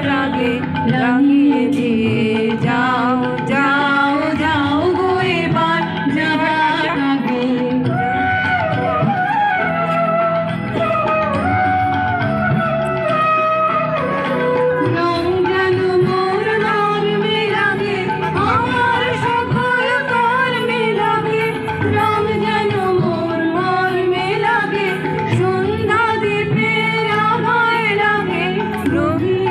রাগে রাগিয়ে দিয়ে যাও যাও যাও গো এবার যাবার আগে। রং যেন মোর মর্মে লাগে আমার সকল কর্মে লাগে, রং যেন মোর মর্মে লাগে সন্ধ্যা দ্বীপের আভায় লাগে, রঙিন